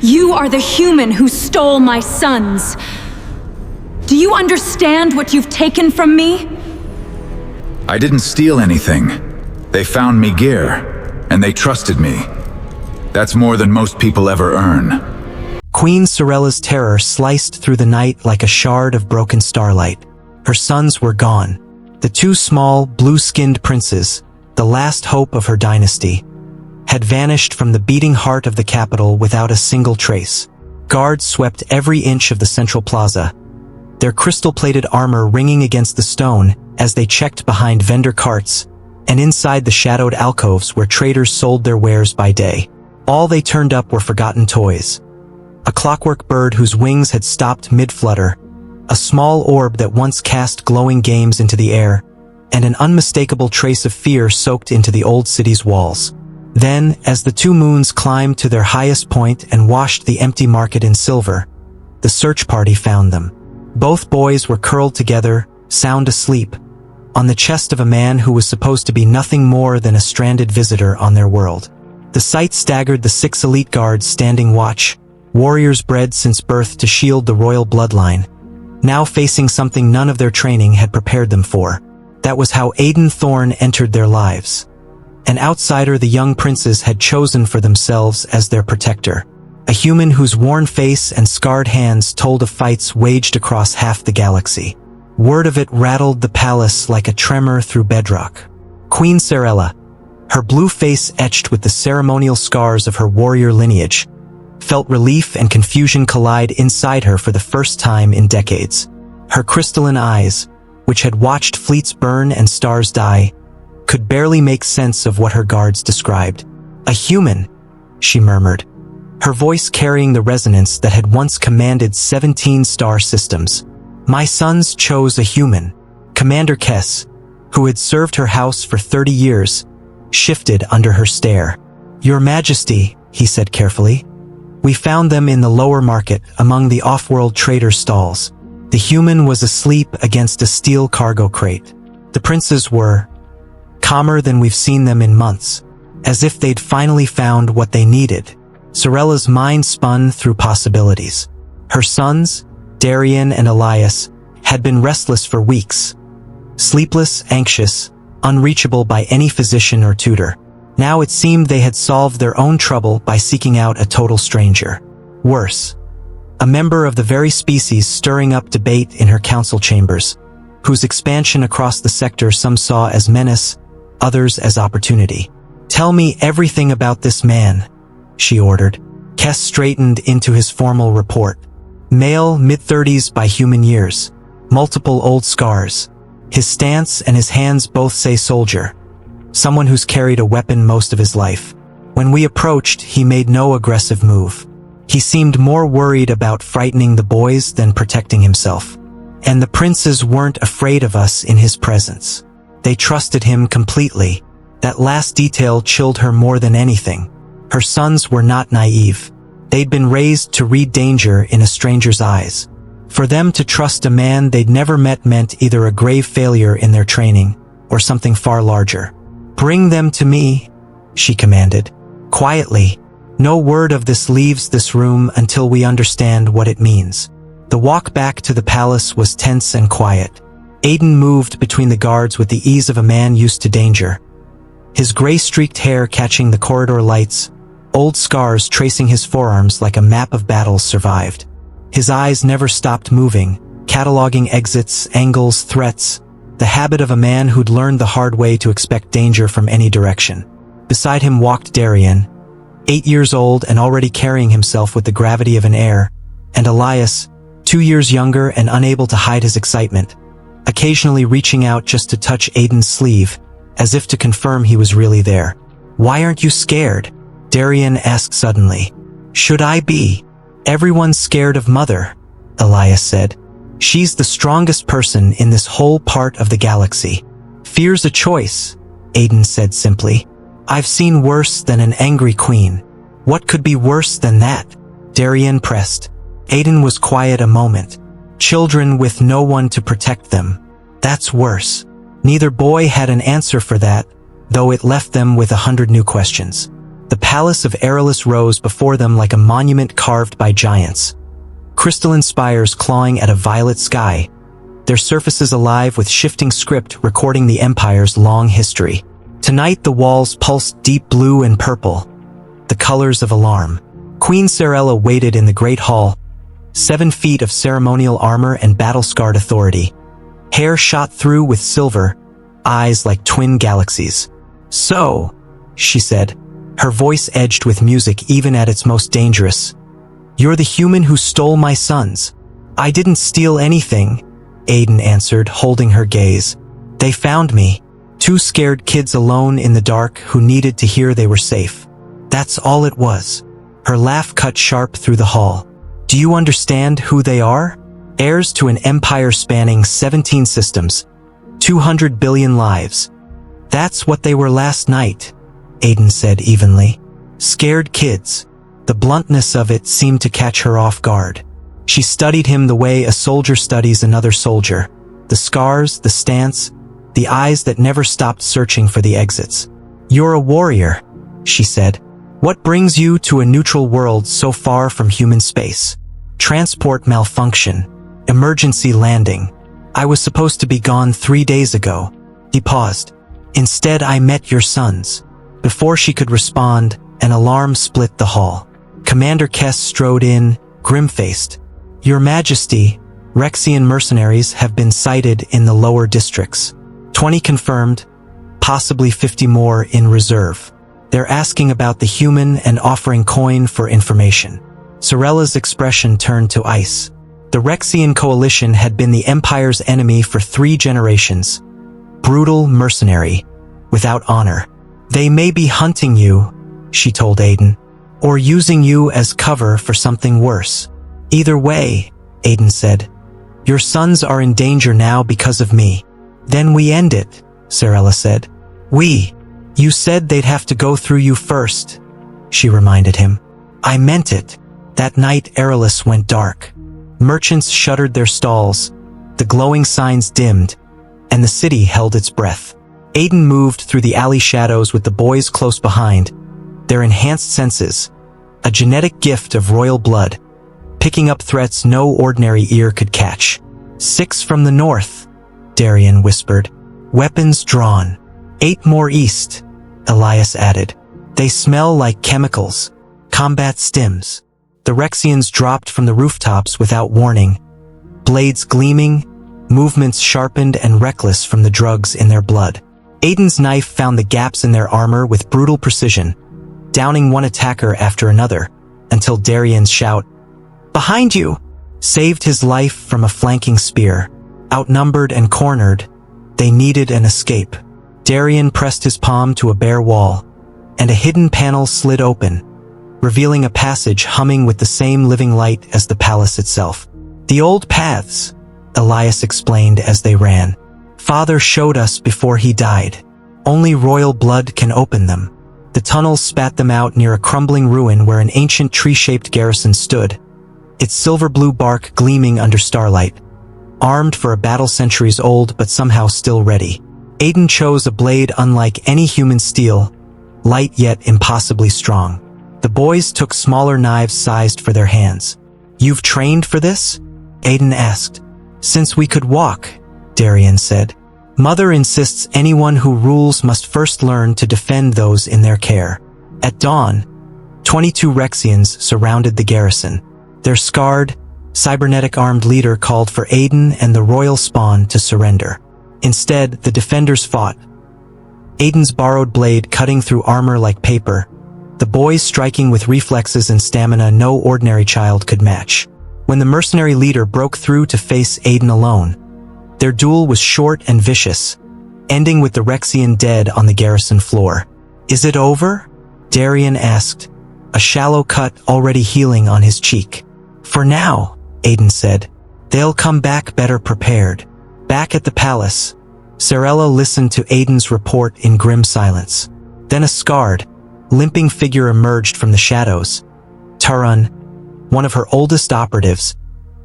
You are the human who stole my sons. Do you understand what you've taken from me? I didn't steal anything. They found me gear, and they trusted me. That's more than most people ever earn. Queen Serella's terror sliced through the night like a shard of broken starlight. Her sons were gone. The two small, blue-skinned princes, the last hope of her dynasty, had vanished from the beating heart of the capital without a single trace. Guards swept every inch of the central plaza, their crystal-plated armor ringing against the stone as they checked behind vendor carts and inside the shadowed alcoves where traders sold their wares by day. All they turned up were forgotten toys. A clockwork bird whose wings had stopped mid-flutter, a small orb that once cast glowing games into the air, and an unmistakable trace of fear soaked into the old city's walls. Then, as the two moons climbed to their highest point and washed the empty market in silver, the search party found them. Both boys were curled together, sound asleep, on the chest of a man who was supposed to be nothing more than a stranded visitor on their world. The sight staggered the 6 elite guards standing watch, warriors bred since birth to shield the royal bloodline, now facing something none of their training had prepared them for. That was how Aiden Thorne entered their lives. An outsider the young princes had chosen for themselves as their protector. A human whose worn face and scarred hands told of fights waged across half the galaxy. Word of it rattled the palace like a tremor through bedrock. Queen Serella, her blue face etched with the ceremonial scars of her warrior lineage, felt relief and confusion collide inside her for the first time in decades. Her crystalline eyes, which had watched fleets burn and stars die, could barely make sense of what her guards described. "A human," she murmured, her voice carrying the resonance that had once commanded 17 star systems. "My sons chose a human." Commander Kess, who had served her house for 30 years, shifted under her stare. "Your Majesty," he said carefully, "we found them in the lower market among the off-world trader stalls. The human was asleep against a steel cargo crate." The princes were calmer than we've seen them in months, as if they'd finally found what they needed. Serella's mind spun through possibilities. Her sons, Darian and Elias, had been restless for weeks. Sleepless, anxious, unreachable by any physician or tutor. Now it seemed they had solved their own trouble by seeking out a total stranger. Worse, a member of the very species stirring up debate in her council chambers, whose expansion across the sector some saw as menace, others as opportunity. "Tell me everything about this man," she ordered. Kess straightened into his formal report. Male, mid-30s by human years. Multiple old scars. His stance and his hands both say soldier. Someone who's carried a weapon most of his life. When we approached, he made no aggressive move. He seemed more worried about frightening the boys than protecting himself. And the princes weren't afraid of us in his presence. They trusted him completely. That last detail chilled her more than anything. Her sons were not naive. They'd been raised to read danger in a stranger's eyes. For them to trust a man they'd never met meant either a grave failure in their training or something far larger. "Bring them to me," she commanded. Quietly, "No word of this leaves this room until we understand what it means." The walk back to the palace was tense and quiet. Aiden moved between the guards with the ease of a man used to danger. His gray-streaked hair catching the corridor lights, old scars tracing his forearms like a map of battles survived. His eyes never stopped moving, cataloging exits, angles, threats, the habit of a man who'd learned the hard way to expect danger from any direction. Beside him walked Darian, 8 years old and already carrying himself with the gravity of an heir, and Elias, 2 years younger and unable to hide his excitement, occasionally reaching out just to touch Aiden's sleeve, as if to confirm he was really there. "Why aren't you scared?" Darian asked suddenly. "Should I be?" "Everyone's scared of Mother," Elias said. "She's the strongest person in this whole part of the galaxy." "Fear's a choice," Aiden said simply. "I've seen worse than an angry queen." "What could be worse than that?" Darian pressed. Aiden was quiet a moment. "Children with no one to protect them. That's worse." Neither boy had an answer for that, though it left them with 100 new questions. The palace of Aerilus rose before them like a monument carved by giants. Crystalline spires clawing at a violet sky, their surfaces alive with shifting script recording the Empire's long history. Tonight the walls pulsed deep blue and purple, the colors of alarm. Queen Serella waited in the great hall, 7 feet of ceremonial armor and battle-scarred authority. Hair shot through with silver, eyes like twin galaxies. "So," she said, her voice edged with music even at its most dangerous. "You're the human who stole my sons." "I didn't steal anything," Aiden answered, holding her gaze. "They found me. 2 scared kids alone in the dark who needed to hear they were safe. That's all it was." Her laugh cut sharp through the hall. "Do you understand who they are? Heirs to an empire spanning 17 systems, 200 billion lives. That's what they were last night," Aiden said evenly. "Scared kids." The bluntness of it seemed to catch her off guard. She studied him the way a soldier studies another soldier. The scars, the stance, the eyes that never stopped searching for the exits. "You're a warrior," she said. "What brings you to a neutral world so far from human space?" "Transport malfunction. Emergency landing. I was supposed to be gone 3 days ago." He paused. "Instead, I met your sons." Before she could respond, an alarm split the hall. Commander Kess strode in, grim-faced. "Your Majesty, Rexian mercenaries have been sighted in the lower districts. 20 confirmed, possibly 50 more in reserve. They're asking about the human and offering coin for information." Serella's expression turned to ice. The Rexian coalition had been the Empire's enemy for 3 generations. Brutal mercenary, without honor. "They may be hunting you," she told Aiden, "or using you as cover for something worse. Either way," Aiden said, "your sons are in danger now because of me." "Then we end it," Serella said. "We? You said they'd have to go through you first," she reminded him. "I meant it." That night Aerilus went dark. Merchants shuttered their stalls, the glowing signs dimmed, and the city held its breath. Aiden moved through the alley shadows with the boys close behind, their enhanced senses, a genetic gift of royal blood, picking up threats no ordinary ear could catch. 6 from the north, Darian whispered. "Weapons drawn. 8 more east," Elias added. "They smell like chemicals. Combat stims." The Rexians dropped from the rooftops without warning, blades gleaming, movements sharpened and reckless from the drugs in their blood. Aiden's knife found the gaps in their armor with brutal precision, downing one attacker after another, until Darian's shout, "Behind you!" saved his life from a flanking spear. Outnumbered and cornered, they needed an escape. Darian pressed his palm to a bare wall, and a hidden panel slid open, revealing a passage humming with the same living light as the palace itself. "The old paths," Elias explained as they ran. "Father showed us before he died. Only royal blood can open them." The tunnel spat them out near a crumbling ruin where an ancient tree-shaped garrison stood, its silver-blue bark gleaming under starlight, armed for a battle centuries old but somehow still ready. Aiden chose a blade unlike any human steel, light yet impossibly strong. The boys took smaller knives sized for their hands. "You've trained for this?" Aiden asked. "Since we could walk," Darian said. "Mother insists anyone who rules must first learn to defend those in their care." At dawn, 22 Rexians surrounded the garrison. Their scarred, cybernetic-armed leader called for Aiden and the royal spawn to surrender. Instead, the defenders fought, Aiden's borrowed blade cutting through armor like paper, the boys striking with reflexes and stamina no ordinary child could match. When the mercenary leader broke through to face Aiden alone, their duel was short and vicious, ending with the Rexian dead on the garrison floor. "Is it over?" Darian asked, a shallow cut already healing on his cheek. "For now," Aiden said. "They'll come back better prepared." Back at the palace, Serella listened to Aiden's report in grim silence. Then a scarred, limping figure emerged from the shadows. Taran, one of her oldest operatives,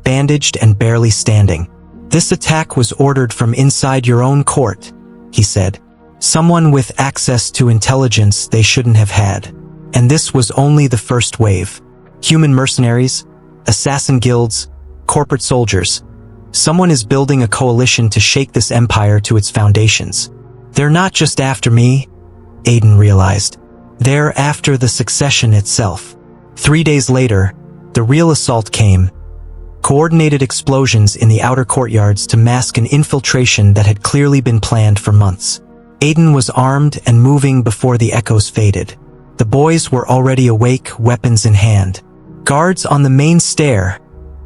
bandaged and barely standing. "This attack was ordered from inside your own court," he said. "Someone with access to intelligence they shouldn't have had." And this was only the first wave. Human mercenaries, assassin guilds, corporate soldiers. Someone is building a coalition to shake this empire to its foundations. They're not just after me, Aiden realized. They're after the succession itself. 3 days later, the real assault came. Coordinated explosions in the outer courtyards to mask an infiltration that had clearly been planned for months. Aiden was armed and moving before the echoes faded. The boys were already awake, weapons in hand. Guards on the main stair,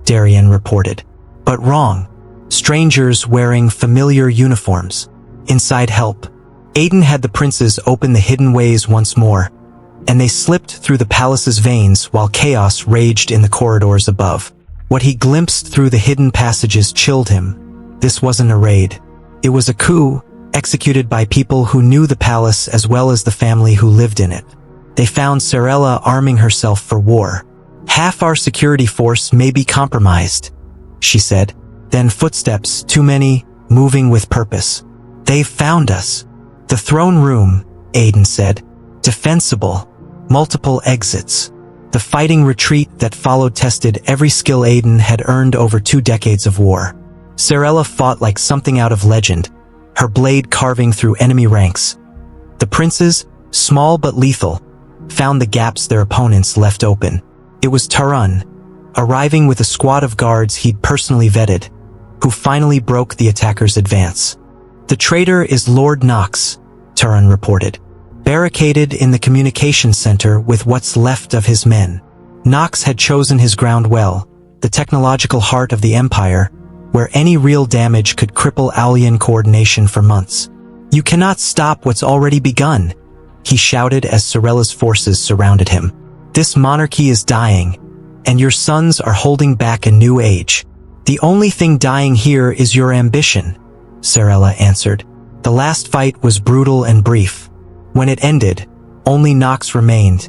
Darian reported. But wrong. Strangers wearing familiar uniforms. Inside help. Aiden had the princes open the hidden ways once more, and they slipped through the palace's veins while chaos raged in the corridors above. What he glimpsed through the hidden passages chilled him. This wasn't a raid. It was a coup, executed by people who knew the palace as well as the family who lived in it. They found Serella arming herself for war. "Half our security force may be compromised," she said. Then footsteps, too many, moving with purpose. "They've found us." "The throne room," Aiden said. "Defensible. Multiple exits." The fighting retreat that followed tested every skill Aiden had earned over 2 decades of war. Serella fought like something out of legend, her blade carving through enemy ranks. The princes, small but lethal, found the gaps their opponents left open. It was Taran, arriving with a squad of guards he'd personally vetted, who finally broke the attackers' advance. "The traitor is Lord Knox," Taran reported, barricaded in the communications center with what's left of his men. Knox had chosen his ground well, the technological heart of the Empire, where any real damage could cripple alien coordination for months. "You cannot stop what's already begun," he shouted as Serella's forces surrounded him. "This monarchy is dying, and your sons are holding back a new age. The only thing dying here is your ambition," Serella answered. The last fight was brutal and brief. When it ended, only Knox remained,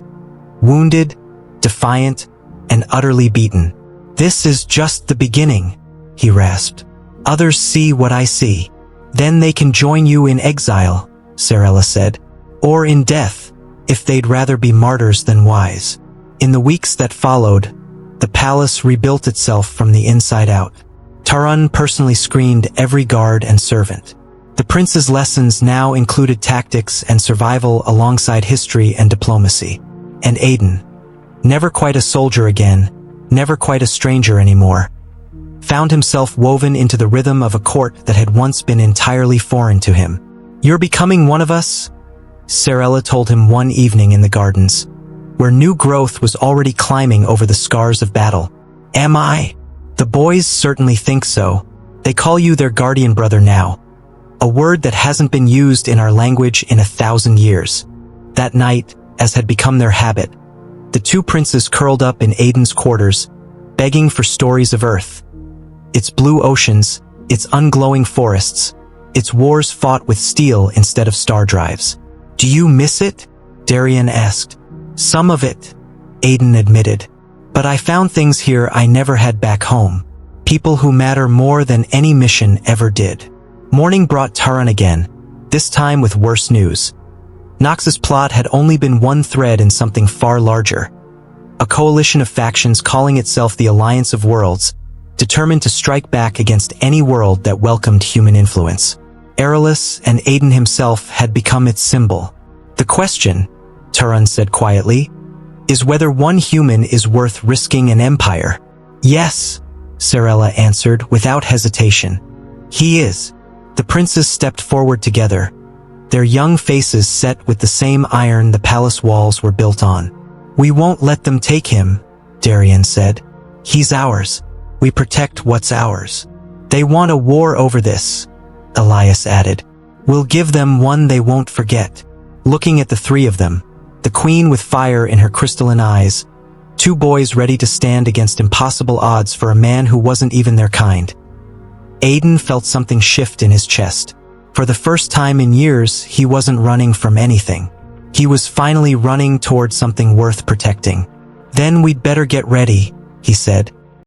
wounded, defiant, and utterly beaten. "This is just the beginning," he rasped. "Others see what I see. Then they can join you in exile," Serella said. "Or in death, if they'd rather be martyrs than wise." In the weeks that followed, the palace rebuilt itself from the inside out. Taran personally screened every guard and servant. The prince's lessons now included tactics and survival alongside history and diplomacy. And Aiden, never quite a soldier again, never quite a stranger anymore, found himself woven into the rhythm of a court that had once been entirely foreign to him. "You're becoming one of us," Serella told him one evening in the gardens, where new growth was already climbing over the scars of battle. "Am I?" "The boys certainly think so. They call you their guardian brother now, a word that hasn't been used in our language in 1,000 years. That night, as had become their habit, the 2 princes curled up in Aiden's quarters, begging for stories of Earth. Its blue oceans, its unglowing forests, its wars fought with steel instead of star drives. "Do you miss it?" Darian asked. "Some of it," Aiden admitted. "But I found things here I never had back home. People who matter more than any mission ever did." Morning brought Taran again, this time with worse news. Knox's plot had only been one thread in something far larger. A coalition of factions calling itself the Alliance of Worlds, determined to strike back against any world that welcomed human influence. Aerilus and Aiden himself had become its symbol. "The question," Taran said quietly, "is whether one human is worth risking an empire." "Yes," Serella answered without hesitation. "He is." The princes stepped forward together, their young faces set with the same iron the palace walls were built on. "We won't let them take him," Darian said. "He's ours. We protect what's ours." "They want a war over this," Elias added. "We'll give them one they won't forget." Looking at the 3 of them, the queen with fire in her crystalline eyes, 2 boys ready to stand against impossible odds for a man who wasn't even their kind, Aiden felt something shift in his chest. For the first time in years, he wasn't running from anything. He was finally running toward something worth protecting. "Then we'd better get ready," he said.